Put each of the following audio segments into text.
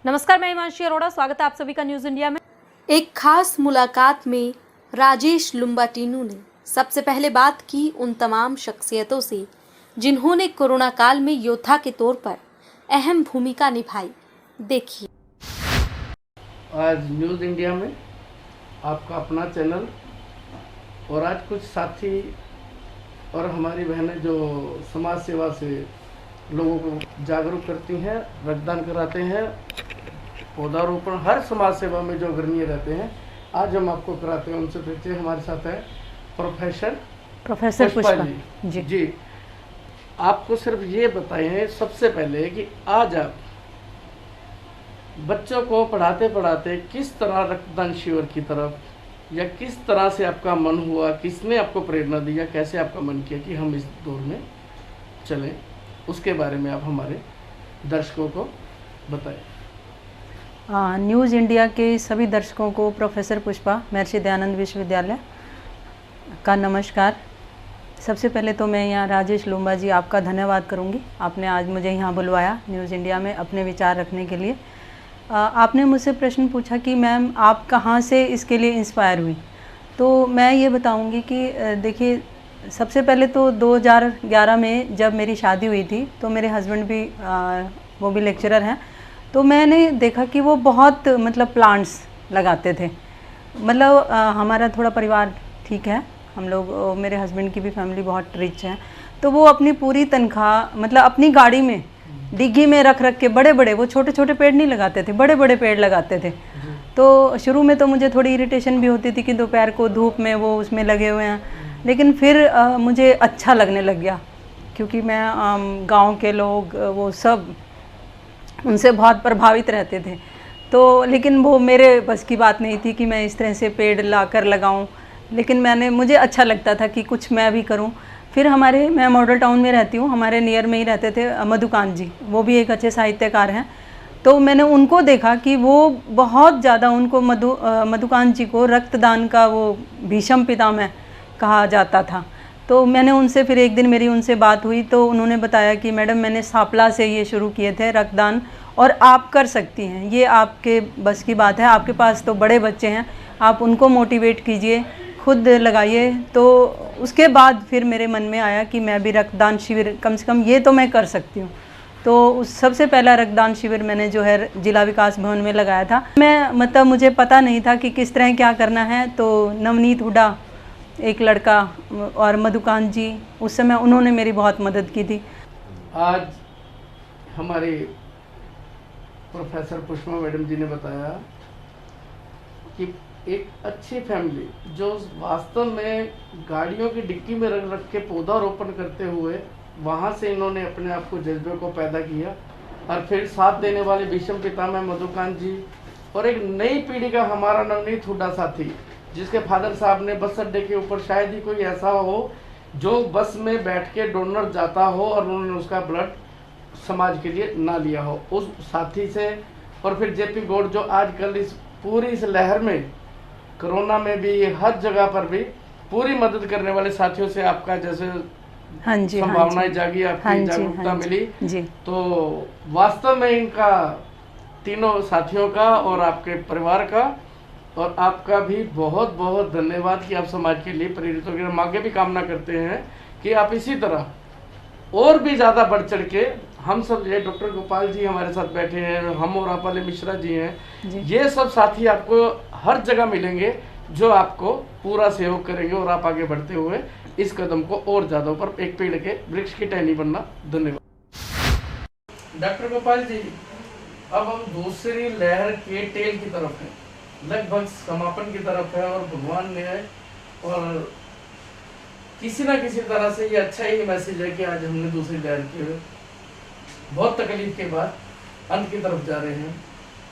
नमस्कार, मैं हिमांशी अरोड़ा, स्वागत है आप सभी का न्यूज इंडिया में। एक खास मुलाकात में राजेश लुम्बाटिनू ने सबसे पहले बात की उन तमाम शख्सियतों से जिन्होंने कोरोना काल में योद्धा के तौर पर अहम भूमिका निभाई। देखिए। आज न्यूज़ इंडिया में आपका अपना चैनल और आज कुछ साथी और हमारी बहनें जो समाज सेवा से लोगों को जागरूक करती हैं, रक्तदान कराते हैं, पौधारोपण, हर समाज सेवा में जो अग्रणी रहते हैं, आज हम आपको कराते हैं। उनसे परिचय हमारे साथ है प्रोफेसर पुष्पा जी। आपको सिर्फ ये बताएं सबसे पहले कि आज आप बच्चों को पढ़ाते पढ़ाते किस तरह रक्तदान शिविर की तरफ या किस तरह से आपका मन हुआ, किसने आपको प्रेरणा दी या कैसे आपका मन किया कि हम इस दौर में चलें, उसके बारे में आप हमारे दर्शकों को बताएं। न्यूज़ इंडिया के सभी दर्शकों को प्रोफेसर पुष्पा महर्षि दयानंद विश्वविद्यालय का नमस्कार। सबसे पहले तो मैं यहाँ राजेश लुम्बा जी आपका धन्यवाद करूँगी, आपने आज मुझे यहाँ बुलवाया न्यूज़ इंडिया में अपने विचार रखने के लिए। आपने मुझसे प्रश्न पूछा कि मैम आप कहाँ से इसके लिए इंस्पायर हुई, तो मैं ये बताऊँगी कि देखिए, सबसे पहले तो 2011 में जब मेरी शादी हुई थी तो मेरे हस्बैंड भी वो भी लेक्चरर हैं, तो मैंने देखा कि वो बहुत प्लांट्स लगाते थे। हमारा थोड़ा परिवार ठीक है, हम लोग, मेरे हस्बैंड की भी फैमिली बहुत रिच है, तो वो अपनी पूरी तनख्वाह अपनी गाड़ी में डिग्गी में रख के बड़े बड़े, वो छोटे छोटे पेड़ नहीं लगाते थे, बड़े बड़े पेड़ लगाते थे। तो शुरू में तो मुझे थोड़ी इरिटेशन भी होती थी कि दोपहर को धूप में वो उसमें लगे हुए हैं, लेकिन फिर मुझे अच्छा लगने लग गया, क्योंकि मैं गांव के लोग वो सब उनसे बहुत प्रभावित रहते थे। तो लेकिन वो मेरे बस की बात नहीं थी कि मैं इस तरह से पेड़ लाकर लगाऊं, लेकिन मुझे अच्छा लगता था कि कुछ मैं भी करूं। फिर मैं मॉडल टाउन में रहती हूं, हमारे नियर में ही रहते थे मधुकांत जी, वो भी एक अच्छे साहित्यकार हैं। तो मैंने उनको देखा कि वो बहुत ज़्यादा, उनको मधुकांत जी को रक्तदान का वो भीष्म पितामह कहा जाता था। तो मैंने उनसे फिर एक दिन मेरी उनसे बात हुई, तो उन्होंने बताया कि मैडम मैंने सापला से ये शुरू किए थे रक्तदान, और आप कर सकती हैं, ये आपके बस की बात है, आपके पास तो बड़े बच्चे हैं, आप उनको मोटिवेट कीजिए, खुद लगाइए। तो उसके बाद फिर मेरे मन में आया कि मैं भी रक्तदान शिविर कम से कम ये तो मैं कर सकती हूँ। तो उस सबसे पहला रक्तदान शिविर मैंने जो है जिला विकास भवन में लगाया था। मैं मुझे पता नहीं था कि किस तरह क्या करना है, तो नवनीत हुडा एक लड़का और मधुकांत जी, उस समय उन्होंने मेरी बहुत मदद की थी। आज हमारे प्रोफेसर पुष्पा मैडम जी ने बताया कि एक अच्छी फैमिली जो वास्तव में गाड़ियों की डिक्की में रख के पौधारोपण करते हुए वहाँ से इन्होंने अपने आप को जज्बे को पैदा किया, और फिर साथ देने वाले भीष्म पितामह मधुकांत जी, और एक नई पीढ़ी का हमारा नवनीत हुड्डा साथी, जिसके फादर साहब ने बस अड्डे के ऊपर शायद ही कोई ऐसा हो जो बस में बैठ के डोनर जाता हो और उन्होंने उसका ब्लड समाज के लिए ना लिया हो, उस साथी से। और फिर जेपी गौड़ जो आजकल इस लहर में, कोरोना में भी, हर जगह पर भी पूरी मदद करने वाले साथियों से आपका जैसे संभावनाएं जागी, आपकी जागरूकता मिली जी। तो वास्तव में इनका, तीनों साथियों का और आपके परिवार का और आपका भी बहुत बहुत धन्यवाद कि आप समाज के लिए प्रेरित हो गए। हम आगे भी कामना करते हैं कि आप इसी तरह और भी ज़्यादा बढ़ चढ़ के, हम सब, ये डॉक्टर गोपाल जी हमारे साथ बैठे हैं, हम और आप वाले मिश्रा जी हैं, ये सब साथी आपको हर जगह मिलेंगे जो आपको पूरा सहयोग करेंगे और आप आगे बढ़ते हुए इस कदम को और ज़्यादा ऊपर, एक पेड़ के वृक्ष की टहनी बनना। धन्यवाद डॉक्टर गोपाल जी। अब हम दूसरी लहर के टेल की तरफ हैं, लगभग समापन की तरफ है, और भगवान ने और किसी ना किसी तरह से ये अच्छा ही मैसेज है कि आज हमने दूसरी लहर की बहुत तकलीफ के बाद अंत की तरफ जा रहे हैं,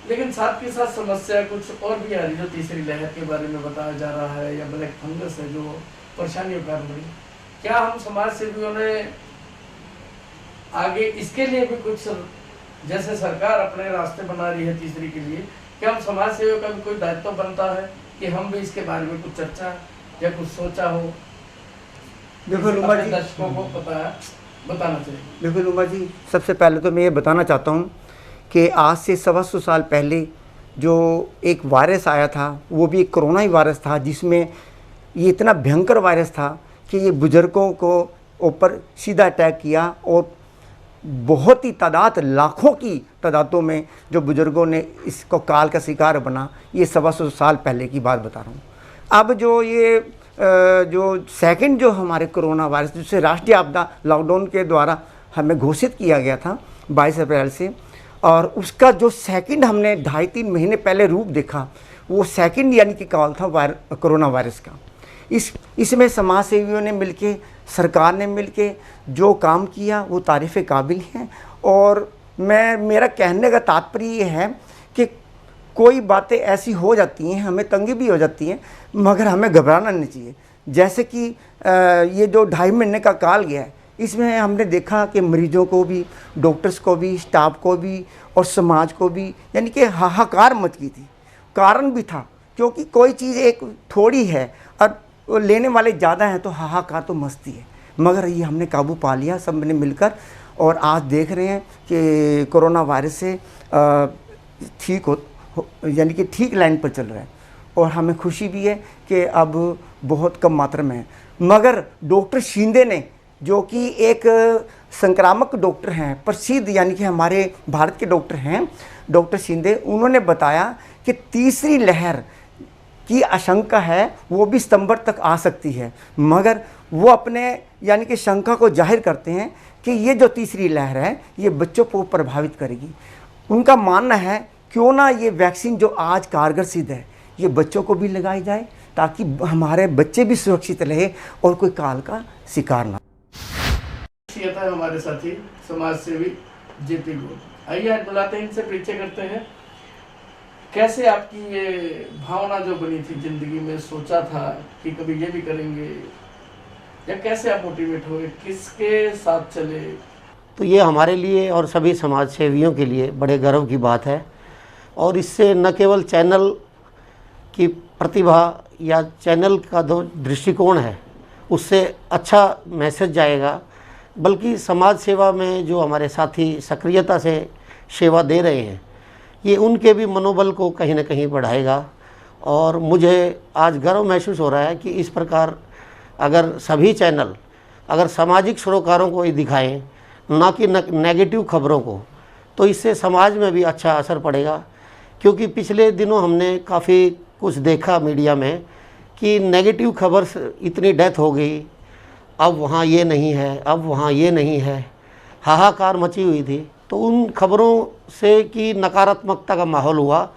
लेकिन साथ के साथ समस्या कुछ और भी आ रही, जो तीसरी लहर के बारे में बताया जा रहा है, या ब्लैक फंगस है जो परेशानियों का कारण बड़ी। क्या हम समाज सेवियों ने आगे इसके लिए भी कुछ, जैसे सरकार अपने रास्ते बना रही है तीसरी के लिए, क्या हम समाज सेवियों का भी कोई दायित्व बनता है कि हम भी इसके बारे में कुछ चर्चा या कुछ सोचा हो? देखो लुम्बा जी, दर्शकों को बताना चाहिए। देखो लुम्बा जी, सबसे पहले तो मैं ये बताना चाहता हूँ कि आज से 125 साल पहले जो एक वायरस आया था वो भी एक कोरोना ही वायरस था, जिसमें ये इतना भयंकर वायरस था कि ये बुज़ुर्गों को ऊपर सीधा अटैक किया और बहुत ही तादाद, लाखों की तादादों में जो बुज़ुर्गों ने इसको काल का शिकार बना। ये 125 साल पहले की बात बता रहा हूँ। अब जो ये जो सेकंड जो हमारे कोरोना वायरस, जिसे राष्ट्रीय आपदा लॉकडाउन के द्वारा हमें घोषित किया गया था 22 अप्रैल से, और उसका जो सेकंड हमने 2.5-3 महीने पहले रूप देखा, वो सेकंड यानी कि काल था कोरोना वायरस का। इसमें समाज सेवियों ने मिलके, सरकार ने मिलके जो काम किया वो तारीफ़ काबिल हैं। और मेरा कहने का तात्पर्य ये है कि कोई बातें ऐसी हो जाती हैं, हमें तंगी भी हो जाती हैं, मगर हमें घबराना नहीं चाहिए। जैसे कि ये जो 2.5 महीने का काल गया है, इसमें हमने देखा कि मरीजों को भी, डॉक्टर्स को भी, स्टाफ को भी और समाज को भी यानी कि हाहाकार मच गई थी। कारण भी था, क्योंकि कोई चीज़ एक थोड़ी है और लेने वाले ज़्यादा हैं तो हाहाकार तो मस्ती है, मगर ये हमने काबू पा लिया सब ने मिलकर। और आज देख रहे हैं कि कोरोना वायरस से ठीक हो यानी कि ठीक लाइन पर चल रहा है, और हमें खुशी भी है कि अब बहुत कम मात्रा में है। मगर डॉक्टर शिंदे ने, जो कि एक संक्रामक डॉक्टर हैं, प्रसिद्ध यानी कि हमारे भारत के डॉक्टर हैं, डॉक्टर शिंदे, उन्होंने बताया कि तीसरी लहर की आशंका है, वो भी सितंबर तक आ सकती है। मगर वो अपने यानी कि शंका को जाहिर करते हैं कि ये जो तीसरी लहर है ये बच्चों को प्रभावित करेगी। उनका मानना है क्यों ना ये वैक्सीन जो आज कारगर सिद्ध है ये बच्चों को भी लगाई जाए, ताकि हमारे बच्चे भी सुरक्षित रहे और कोई काल का शिकार ना। ये था हमारे साथी समाज सेवी जेपी गोल। आइए आज बुलाते हैं, इनसे परिचय करते हैं। कैसे आपकी ये भावना जो बनी थी जिंदगी में, सोचा था कि कभी ये भी करेंगे, या कैसे आप मोटिवेट हुए, किसके साथ चले? तो ये हमारे लिए और सभी समाज सेवियों के लिए बड़े गर्व की बात है। और इससे न केवल चैनल की प्रतिभा या चैनल का जो दृष्टिकोण है उससे अच्छा मैसेज जाएगा, बल्कि समाज सेवा में जो हमारे साथी सक्रियता से सेवा दे रहे हैं ये उनके भी मनोबल को कहीं ना कहीं बढ़ाएगा। और मुझे आज गर्व महसूस हो रहा है कि इस प्रकार अगर सभी चैनल अगर सामाजिक सरोकारों को ही दिखाएं, ना कि नेगेटिव खबरों को, तो इससे समाज में भी अच्छा असर पड़ेगा। क्योंकि पिछले दिनों हमने काफ़ी कुछ देखा मीडिया में कि नेगेटिव खबर इतनी डेथ हो गई, अब वहाँ ये नहीं है, अब वहाँ ये नहीं है, हाहाकार मची हुई थी। तो उन खबरों से कि नकारात्मकता का माहौल हुआ,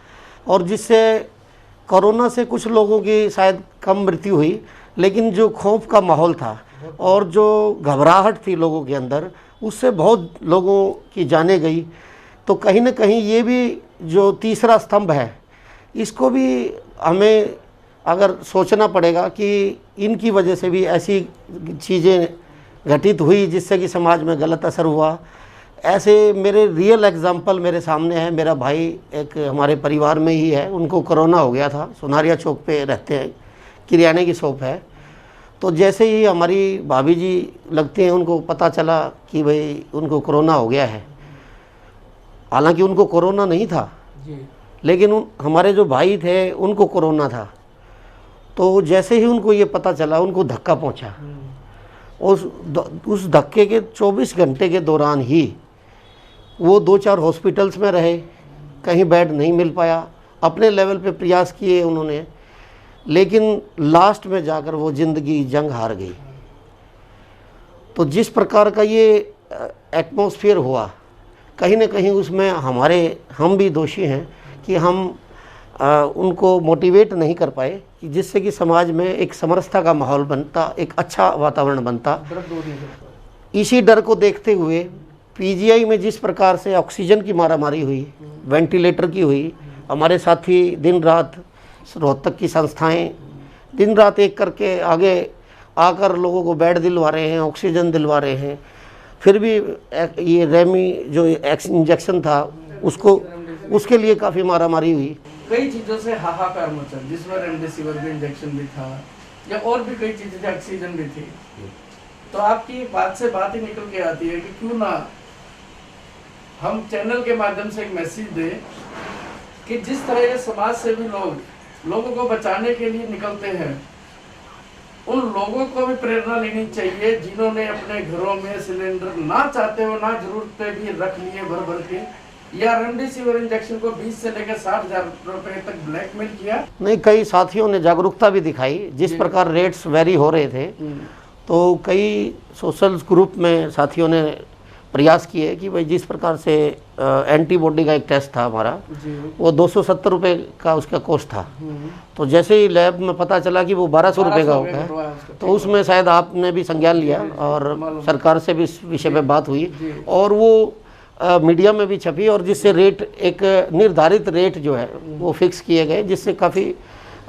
और जिससे कोरोना से कुछ लोगों की शायद कम मृत्यु हुई, लेकिन जो खौफ का माहौल था और जो घबराहट थी लोगों के अंदर, उससे बहुत लोगों की जानें गई। तो कहीं ना कहीं ये भी जो तीसरा स्तंभ है, इसको भी हमें अगर सोचना पड़ेगा कि इनकी वजह से भी ऐसी चीज़ें घटित हुई जिससे कि समाज में गलत असर हुआ। ऐसे मेरे रियल एग्जाम्पल मेरे सामने है। मेरा भाई एक हमारे परिवार में ही है, उनको कोरोना हो गया था, सुनारिया चौक पे रहते हैं, किराने की शॉप है। तो जैसे ही हमारी भाभी जी लगते हैं, उनको पता चला कि भाई उनको कोरोना हो गया है, हालांकि उनको कोरोना नहीं था लेकिन हमारे जो भाई थे उनको कोरोना था। तो जैसे ही उनको ये पता चला, उनको धक्का पहुंचा। उस धक्के के 24 घंटे के दौरान ही वो 2-4 हॉस्पिटल्स में रहे, कहीं बेड नहीं मिल पाया। अपने लेवल पे प्रयास किए उन्होंने, लेकिन लास्ट में जाकर वो ज़िंदगी जंग हार गई। तो जिस प्रकार का ये एटमॉस्फेयर हुआ, कहीं ना कहीं उसमें हम भी दोषी हैं कि हम उनको मोटिवेट नहीं कर पाए, कि जिससे कि समाज में एक समरसता का माहौल बनता, एक अच्छा वातावरण बनता। इसी डर को देखते हुए पीजीआई में जिस प्रकार से ऑक्सीजन की मारामारी हुई, वेंटिलेटर की हुई, हमारे साथी दिन रात रोहतक की संस्थाएं दिन रात एक करके आगे आकर लोगों को बेड दिलवा रहे हैं, ऑक्सीजन दिलवा रहे हैं। फिर भी ये रेमी जो इंजेक्शन था उसके लिए काफ़ी मारामारी हुई। कई चीज़ों से हाहाकार मचा, जिसमें रेमडेसिविर भी इंजेक्शन भी था, या और भी कई चीज़ें थी, ऑक्सीजन भी थी। तो आपकी बात से बात ही निकल के आती है कि क्यों ना हम चैनल के माध्यम से एक मैसेज दें कि जिस तरह ये समाज सेवी लोग लोगों को बचाने के लिए निकलते हैं, उन लोगों को भी प्रेरणा लेनी चाहिए जिन्होंने अपने घरों में सिलेंडर ना चाहते हो ना जरूरत पे भी रख लिए भर भर के, या रेमडेसिविर इंजेक्शन को 20 से लेकर 60,000 रुपए तक ब्लैकमेल किया। नहीं, कई साथियों ने जागरूकता भी दिखाई। जिस प्रकार रेट्स वेरी हो रहे थे तो कई सोशल ग्रुप में साथियों ने प्रयास किए कि भाई जिस प्रकार से एंटीबॉडी का एक टेस्ट था हमारा, वो 270 रुपये का उसका कोस्ट था। तो जैसे ही लैब में पता चला कि वो 1200 रुपये का हो गया, तो उसमें शायद आपने भी संज्ञान लिया और सरकार से भी इस विषय पे बात हुई और वो मीडिया में भी छपी, और जिससे रेट, एक निर्धारित रेट जो है वो फिक्स किए गए, जिससे काफ़ी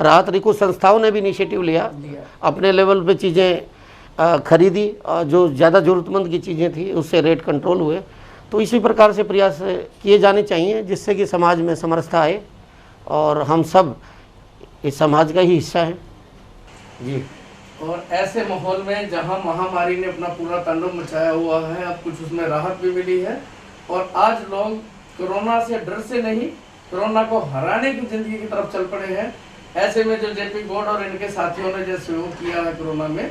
राहत रही। कुछ संस्थाओं ने भी इनिशिएटिव लिया, अपने लेवल पे चीज़ें खरीदी, जो ज़्यादा ज़रूरतमंद की चीज़ें थी उससे रेट कंट्रोल हुए। तो इसी प्रकार से प्रयास किए जाने चाहिए जिससे कि समाज में समरसता आए और हम सब इस समाज का ही हिस्सा हैं जी। और ऐसे माहौल में जहां महामारी ने अपना पूरा तांडव मचाया हुआ है, अब कुछ उसमें राहत भी मिली है और आज लोग कोरोना से डर से नहीं, कोरोना को हराने की जिंदगी की तरफ चल पड़े हैं। ऐसे में जो जेपी गौड़ और इनके साथियों ने जो सहयोग किया है कोरोना में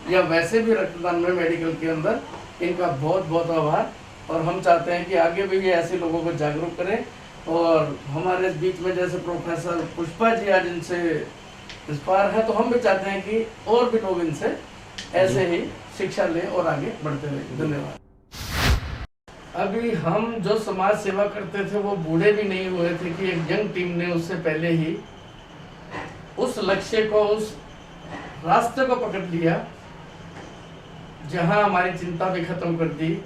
या वैसे भी रक्तदान में मेडिकल के अंदर, इनका बहुत बहुत आभार। और हम चाहते हैं कि आगे भी ये ऐसे लोगों को जागरूक करें। और हमारे इस बीच में जैसे प्रोफेसर पुष्पा जी आज इनसे इंस्पायर है, तो हम भी चाहते हैं कि और भी लोग इनसे ऐसे ही शिक्षा लें और आगे बढ़ते रहें। धन्यवाद। अभी हम जो समाज सेवा करते थे वो बूढ़े भी नहीं हुए थे कि एक यंग टीम ने उससे पहले ही उस लक्ष्य को, उस रास्ते को पकड़ लिया जहां हमारी चिंता भी खत्म कर दी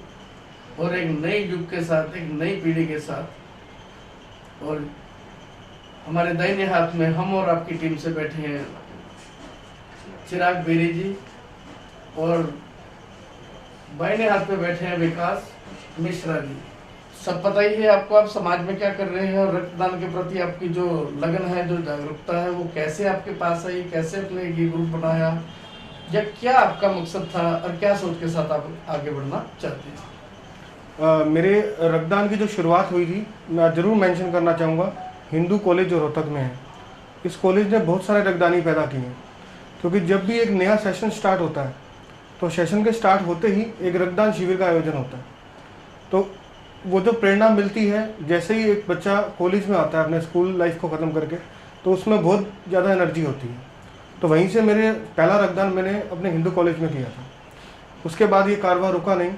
और एक नए युग के साथ, एक नई पीढ़ी के साथ। और हमारे दाहिने हाथ में हम और आपकी टीम से बैठे हैं चिराग बेरी जी, और बाइने हाथ पे बैठे हैं विकास मिश्रा जी। सब पता ही है आपको, आप समाज में क्या कर रहे हैं और रक्तदान के प्रति आपकी जो लगन है, जो जागरूकता है, वो कैसे आपके पास आई, कैसे अपने ये ग्रुप बनाया, या क्या आपका मकसद था और क्या सोच के साथ आप आगे बढ़ना चाहते हैं? मेरे रक्तदान की जो शुरुआत हुई थी, मैं ज़रूर मेंशन करना चाहूँगा, हिंदू कॉलेज जो रोहतक में है, इस कॉलेज ने बहुत सारे रक्तदानी पैदा किए हैं। क्योंकि जब भी एक नया सेशन स्टार्ट होता है तो सेशन के स्टार्ट होते ही एक रक्तदान शिविर का आयोजन होता है। तो वो जो प्रेरणा मिलती है, जैसे ही एक बच्चा कॉलेज में आता है अपने स्कूल लाइफ को ख़त्म करके, तो उसमें बहुत ज़्यादा एनर्जी होती है। तो वहीं से मेरे पहला रक्तदान मैंने अपने हिंदू कॉलेज में किया था। उसके बाद ये कारवां रुका नहीं।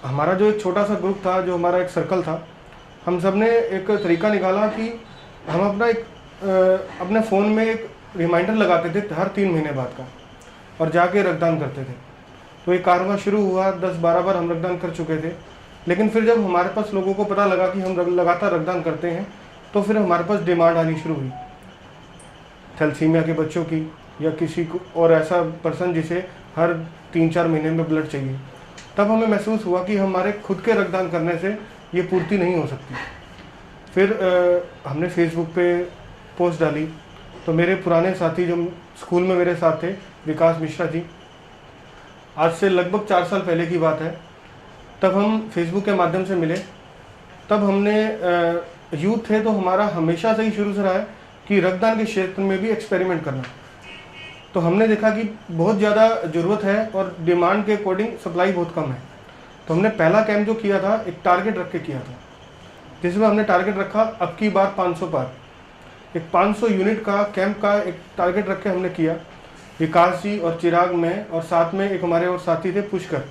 हमारा जो एक छोटा सा ग्रुप था, जो हमारा एक सर्कल था, हम सब ने एक तरीका निकाला कि हम अपना एक अपने फ़ोन में एक रिमाइंडर लगाते थे हर 3 महीने बाद का, और जाके रक्तदान करते थे। तो ये कारवां शुरू हुआ, 10-12 बार हम रक्तदान कर चुके थे। लेकिन फिर जब हमारे पास लोगों को पता लगा कि हम लगातार रक्तदान करते हैं, तो फिर हमारे पास डिमांड आनी शुरू हुई थैलेसीमिया के बच्चों की, या किसी को और ऐसा पर्सन जिसे हर 3-4 महीने में ब्लड चाहिए। तब हमें महसूस हुआ कि हमारे खुद के रक्तदान करने से ये पूर्ति नहीं हो सकती। फिर हमने फेसबुक पे पोस्ट डाली, तो मेरे पुराने साथी जो स्कूल में मेरे साथ थे, विकास मिश्रा जी, आज से लगभग 4 साल पहले की बात है, तब हम फेसबुक के माध्यम से मिले। तब हमने यूथ थे तो हमारा हमेशा से ही शुरू से रहा है कि रक्तदान के क्षेत्र में भी एक्सपेरिमेंट करना। तो हमने देखा कि बहुत ज़्यादा ज़रूरत है और डिमांड के अकॉर्डिंग सप्लाई बहुत कम है। तो हमने पहला कैंप जो किया था, एक टारगेट रख के किया था, जिसमें हमने टारगेट रखा अब की बार 500 पार, एक 500 यूनिट का कैंप का एक टारगेट रख के हमने किया। विकास जी और चिराग में, और साथ में एक हमारे और साथी थे पुष्कर,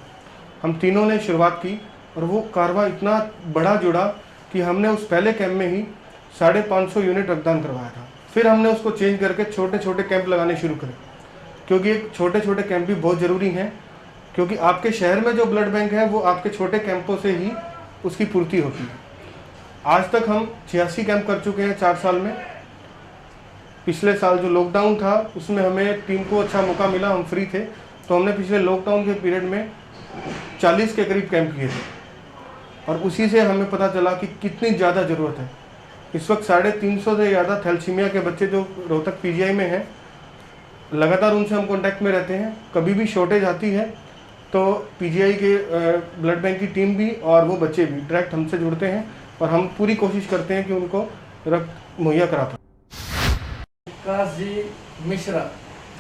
हम तीनों ने शुरुआत की। और वो कारवां इतना बड़ा जुड़ा कि हमने उस पहले कैंप में ही 550 यूनिट रक्तदान करवाया था। फिर हमने उसको चेंज करके छोटे छोटे कैंप लगाने शुरू करे, क्योंकि एक छोटे छोटे कैंप भी बहुत ज़रूरी हैं। क्योंकि आपके शहर में जो ब्लड बैंक है वो आपके छोटे कैंपों से ही उसकी पूर्ति होती है। आज तक हम 86 कैंप कर चुके हैं 4 साल में। पिछले साल जो लॉकडाउन था उसमें हमें टीम को अच्छा मौका मिला, हम फ्री थे, तो हमने पिछले लॉकडाउन के पीरियड में 40 के करीब कैंप किए थे। और उसी से हमें पता चला कि कितनी ज़्यादा ज़रूरत है। इस वक्त 350 से ज़्यादा थैलेसीमिया के बच्चे जो रोहतक पीजीआई में हैं, लगातार उनसे हम कांटेक्ट में रहते हैं। कभी भी शॉर्टेज आती है तो पीजीआई के ब्लड बैंक की टीम भी और वो बच्चे भी डायरेक्ट हमसे जुड़ते हैं और हम पूरी कोशिश करते हैं कि उनको रक्त मुहैया करा पाएं। विकास जी मिश्रा,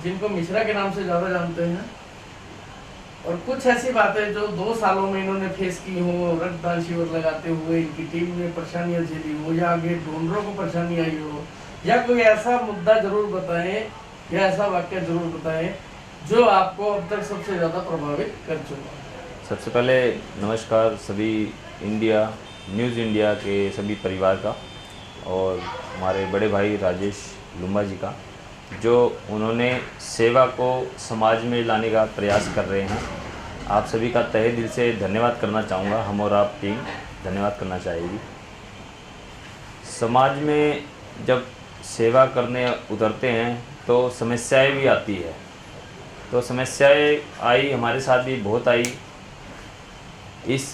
जिनको मिश्रा के नाम से ज़्यादा जानते हैं, और कुछ ऐसी बातें जो 2 सालों में इन्होंने फेस की हो, रक्तदान शिविर लगाते हुए इनकी टीम ने परेशानियां झेली हो, या आगे डोनरों को परेशानी आई हो, या कोई ऐसा मुद्दा जरूर बताएं या ऐसा वाक्य जरूर बताएं जो आपको अब तक सबसे ज़्यादा प्रभावित कर चुका। सबसे पहले नमस्कार सभी न्यूज़ इंडिया के सभी परिवार का, और हमारे बड़े भाई राजेश लुम्बा जी का, जो उन्होंने सेवा को समाज में लाने का प्रयास कर रहे हैं। आप सभी का तहे दिल से धन्यवाद करना चाहूँगा, हम और आप टीम धन्यवाद करना चाहेगी। समाज में जब सेवा करने उतरते हैं तो समस्याएं भी आती है, तो समस्याएं आई, हमारे साथ भी बहुत आई। इस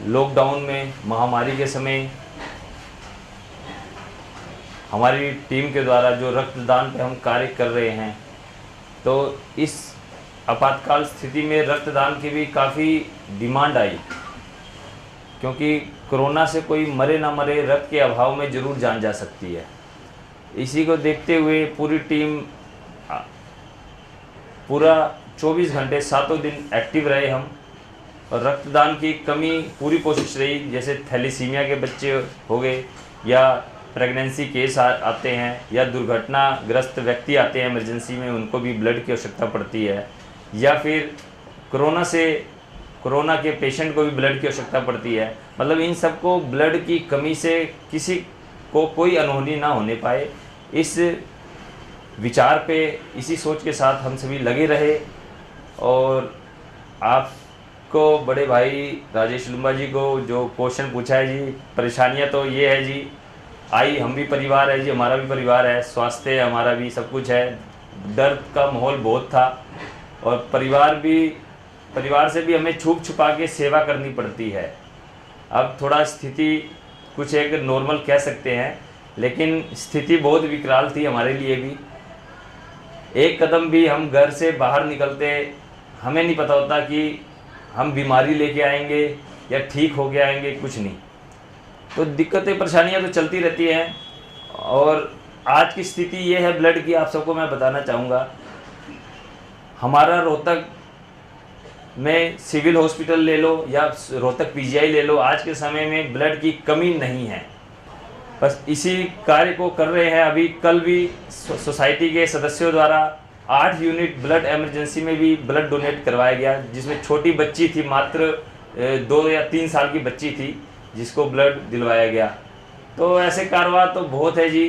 लॉकडाउन में, महामारी के समय हमारी टीम के द्वारा जो रक्तदान पे हम कार्य कर रहे हैं, तो इस आपातकाल स्थिति में रक्तदान की भी काफ़ी डिमांड आई, क्योंकि कोरोना से कोई मरे ना मरे, रक्त के अभाव में ज़रूर जान जा सकती है। इसी को देखते हुए पूरी टीम पूरा 24 घंटे 7 दिन एक्टिव रहे हम, और रक्तदान की कमी पूरी कोशिश रही। जैसे थैलीसीमिया के बच्चे हो गए, या प्रेगनेंसी केस आते हैं, या दुर्घटनाग्रस्त व्यक्ति आते हैं इमरजेंसी में, उनको भी ब्लड की आवश्यकता पड़ती है, या फिर कोरोना के पेशेंट को भी ब्लड की आवश्यकता पड़ती है। मतलब इन सबको ब्लड की कमी से किसी को कोई अनहोनी ना होने पाए, इस विचार पे, इसी सोच के साथ हम सभी लगे रहे। और आपको बड़े भाई राजेश लुम्बा जी को जो क्वेश्चन पूछा है जी, परेशानियां तो ये है जी, आई, हम भी परिवार है जी, हमारा भी परिवार है, स्वास्थ्य हमारा भी सब कुछ है। डर का माहौल बहुत था, और परिवार से भी हमें छुप छुपा के सेवा करनी पड़ती है। अब थोड़ा स्थिति कुछ एक नॉर्मल कह सकते हैं, लेकिन स्थिति बहुत विकराल थी हमारे लिए भी। एक कदम भी हम घर से बाहर निकलते, हमें नहीं पता होता कि हम बीमारी लेके आएंगे या ठीक हो के आएंगे, कुछ नहीं। तो दिक्कतें परेशानियां तो चलती रहती हैं। और आज की स्थिति ये है ब्लड की, आप सबको मैं बताना चाहूँगा। हमारा रोहतक में सिविल हॉस्पिटल ले लो या रोहतक पीजीआई ले लो, आज के समय में ब्लड की कमी नहीं है। बस इसी कार्य को कर रहे हैं। अभी कल भी सोसाइटी के सदस्यों द्वारा 8 यूनिट ब्लड इमरजेंसी में भी ब्लड डोनेट करवाया गया, जिसमें छोटी बच्ची थी, मात्र 2 या 3 साल की बच्ची थी, जिसको ब्लड दिलवाया गया। तो ऐसे कारवार तो बहुत है जी,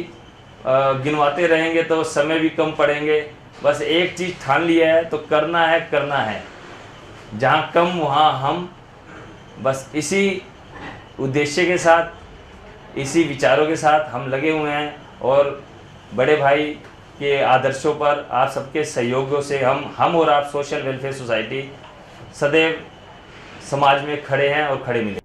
गिनवाते रहेंगे तो समय भी कम पड़ेंगे। बस एक चीज़ ठान लिया है तो करना है, जहाँ कम वहाँ हम। बस इसी उद्देश्य के साथ, इसी विचारों के साथ हम लगे हुए हैं, और बड़े भाई के आदर्शों पर, आप सबके सहयोगों से हम और आप सोशल वेलफेयर सोसाइटी सदैव समाज में खड़े हैं और खड़े मिले।